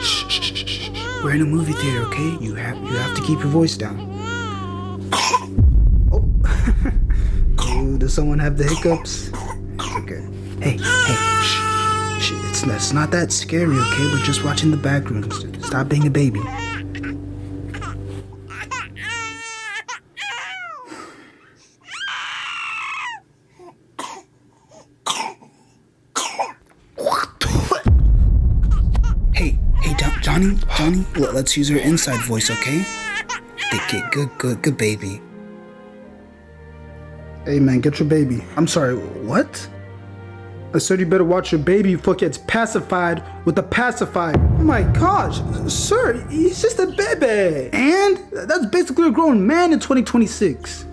Shh. We're in a movie theater, okay? You have to keep your voice down. Oh. Oh, does someone have the hiccups? Okay. Hey, shh. It's not that scary, okay? We're just watching the back rooms. Stop being a baby. Hey, Johnny, let's use her inside voice, okay? Good baby. Hey man, get your baby. I'm sorry, what? I said you better watch your baby before it gets pacified with the pacifier. Oh my gosh, sir, he's just a baby. And that's basically a grown man in 2026.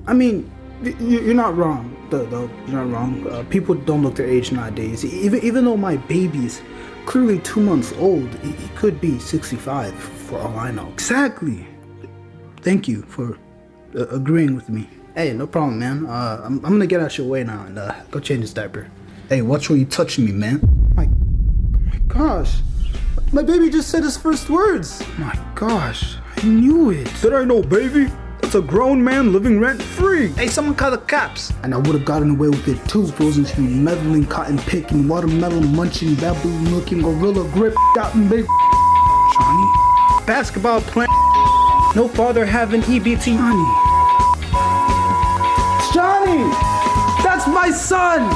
I mean, you're not wrong, though. You're not wrong. People don't look their age nowadays. Even though my baby's clearly 2 months old, he could be 65 for all I know. Exactly. Thank you for agreeing with me. Hey, no problem, man. I'm gonna get out your way now and go change his diaper. Hey, watch where you touching me, man. Oh my gosh. My baby just said his first words. My gosh, I knew it. Did I know, baby? That's a grown man living rent-free. Hey, someone call the cops. And I would have gotten away with it too if it wasn't you meddling, cotton picking, watermelon munching, baboon looking, gorilla grip, gotten big Johnny. Basketball playing, no father having EBT money. Johnny! That's my son!